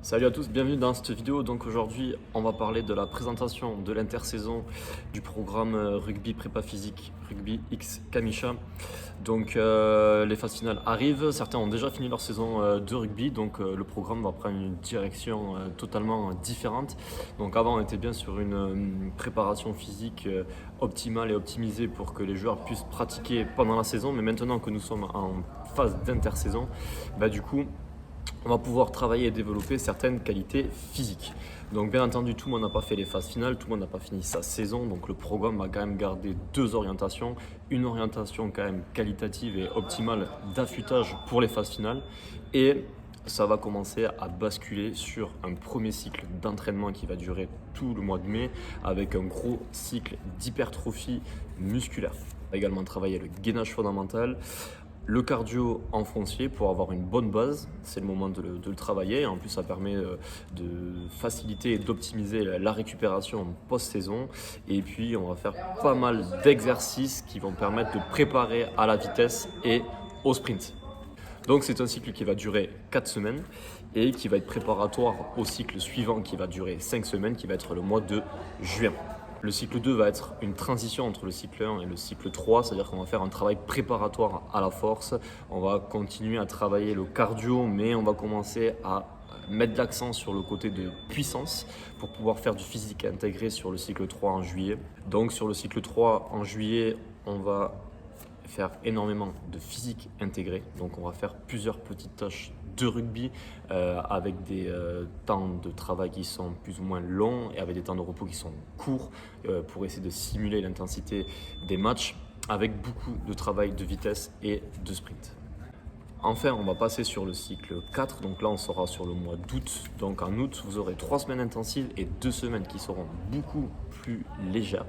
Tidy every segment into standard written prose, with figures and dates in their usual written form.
Salut à tous, bienvenue dans cette vidéo. Donc aujourd'hui, on va parler de la présentation de l'intersaison du programme rugby prépa physique, rugby X Kamisha. Donc les phases finales arrivent, certains ont déjà fini leur saison de rugby, donc le programme va prendre une direction totalement différente. Donc avant, on était bien sur une préparation physique optimale et optimisée pour que les joueurs puissent pratiquer pendant la saison, mais maintenant que nous sommes en phase d'intersaison, du coup, on va pouvoir travailler et développer certaines qualités physiques. Donc bien entendu, tout le monde n'a pas fait les phases finales, tout le monde n'a pas fini sa saison, donc le programme va quand même garder deux orientations, une orientation quand même qualitative et optimale d'affûtage pour les phases finales, et ça va commencer à basculer sur un premier cycle d'entraînement qui va durer tout le mois de mai, avec un gros cycle d'hypertrophie musculaire. On va également travailler le gainage fondamental, le cardio en foncier pour avoir une bonne base, c'est le moment de le travailler. En plus, ça permet de faciliter et d'optimiser la récupération post-saison. Et puis, on va faire pas mal d'exercices qui vont permettre de préparer à la vitesse et au sprint. Donc, c'est un cycle qui va durer 4 semaines et qui va être préparatoire au cycle suivant qui va durer 5 semaines, qui va être le mois de juin. Le cycle 2 va être une transition entre le cycle 1 et le cycle 3, c'est-à-dire qu'on va faire un travail préparatoire à la force, on va continuer à travailler le cardio, mais on va commencer à mettre l'accent sur le côté de puissance pour pouvoir faire du physique intégré sur le cycle 3 en juillet. Donc sur le cycle 3 en juillet, on va faire énormément de physique intégré, donc on va faire plusieurs petites tâches de rugby avec des temps de travail qui sont plus ou moins longs et avec des temps de repos qui sont courts pour essayer de simuler l'intensité des matchs avec beaucoup de travail de vitesse et de sprint. Enfin, on va passer sur le cycle 4, donc là on sera sur le mois d'août. Donc en août, vous aurez 3 semaines intensives et 2 semaines qui seront beaucoup plus légères.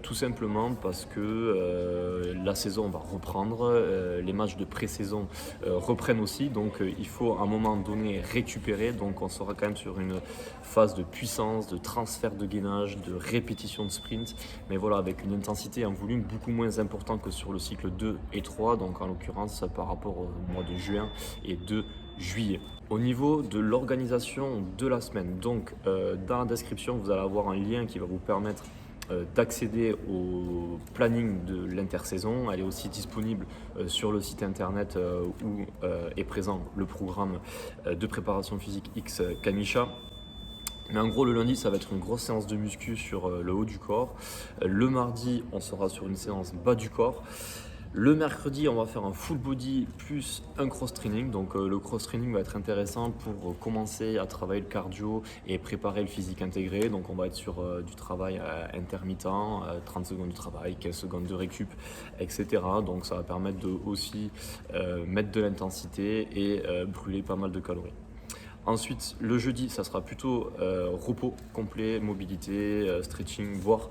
Tout simplement parce que la saison va reprendre, les matchs de pré-saison reprennent aussi, donc il faut à un moment donné récupérer. Donc on sera quand même sur une phase de puissance, de transfert de gainage, de répétition de sprint, mais voilà, avec une intensité et un volume beaucoup moins important que sur le cycle 2 et 3, donc en l'occurrence par rapport au mois de juin et de juillet. Au niveau de l'organisation de la semaine, donc dans la description, vous allez avoir un lien qui va vous permettre d'accéder au planning de l'intersaison. Elle est aussi disponible sur le site internet où est présent le programme de préparation physique X Kamisha. Mais en gros, le lundi, ça va être une grosse séance de muscu sur le haut du corps. Le mardi, on sera sur une séance bas du corps. Le mercredi, on va faire un full body plus un cross training. Donc le cross training va être intéressant pour commencer à travailler le cardio et préparer le physique intégré. Donc on va être sur du travail intermittent, 30 secondes de travail, 15 secondes de récup, etc. Donc ça va permettre de aussi mettre de l'intensité et brûler pas mal de calories. Ensuite, le jeudi, ça sera plutôt repos complet, mobilité, stretching, voire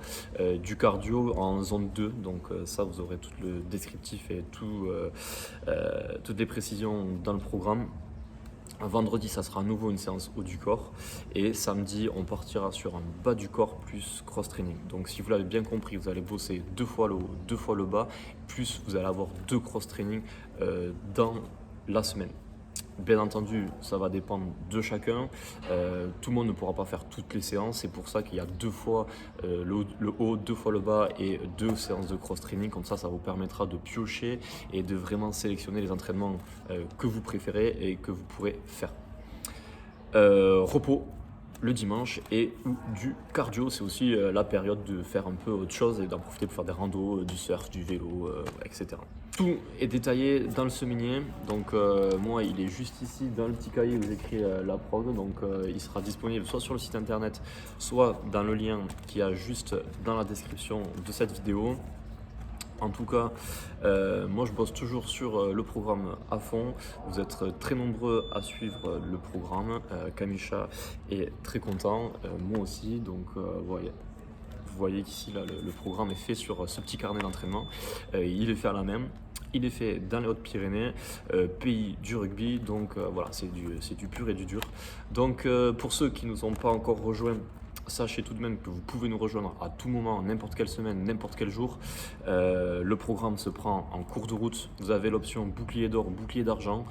du cardio en zone 2. Donc ça, vous aurez tout le descriptif et toutes les précisions dans le programme. Vendredi, ça sera à nouveau une séance haut du corps. Et samedi, on partira sur un bas du corps plus cross-training. Donc si vous l'avez bien compris, vous allez bosser 2 fois le haut, 2 fois le bas, plus vous allez avoir 2 cross-training dans la semaine. Bien entendu, ça va dépendre de chacun. Tout le monde ne pourra pas faire toutes les séances. C'est pour ça qu'il y a 2 fois le haut, 2 fois le bas et 2 séances de cross-training. Comme ça vous permettra de piocher et de vraiment sélectionner les entraînements que vous préférez et que vous pourrez faire. Repos le dimanche et ou du cardio, c'est aussi la période de faire un peu autre chose et d'en profiter pour faire des randos, du surf, du vélo, etc. Tout est détaillé dans le semainier, donc moi il est juste ici dans le petit cahier où j'écris la prog, donc il sera disponible soit sur le site internet, soit dans le lien qu'il y a juste dans la description de cette vidéo. En tout cas, moi je bosse toujours sur le programme à fond. Vous êtes très nombreux à suivre le programme. Kamisha est très content, moi aussi. Donc vous voyez qu'ici là, le programme est fait sur ce petit carnet d'entraînement. Il est fait à la même. Il est fait dans les Hautes-Pyrénées, pays du rugby. Donc voilà, c'est du pur et du dur. Donc pour ceux qui ne nous ont pas encore rejoints, sachez tout de même que vous pouvez nous rejoindre à tout moment, n'importe quelle semaine, n'importe quel jour. Le programme se prend en cours de route. Vous avez l'option bouclier d'or, bouclier d'argent.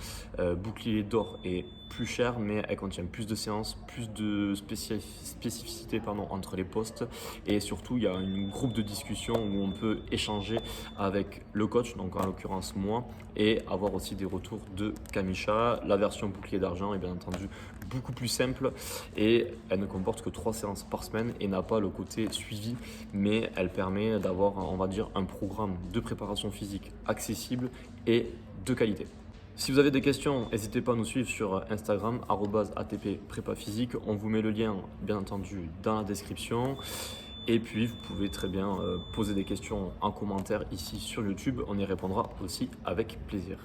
Bouclier d'or est plus chère, mais elle contient plus de séances, plus de spécificité entre les postes, et surtout il y a un groupe de discussion où on peut échanger avec le coach, donc en l'occurrence moi, et avoir aussi des retours de Kamisha. La version bouclier d'argent est bien entendu beaucoup plus simple et elle ne comporte que 3 séances par semaine et n'a pas le côté suivi, mais elle permet d'avoir, on va dire, un programme de préparation physique accessible et de qualité. Si vous avez des questions, n'hésitez pas à nous suivre sur Instagram, @atp prépa physique. On vous met le lien, bien entendu, dans la description. Et puis, vous pouvez très bien poser des questions en commentaire ici sur YouTube. On y répondra aussi avec plaisir.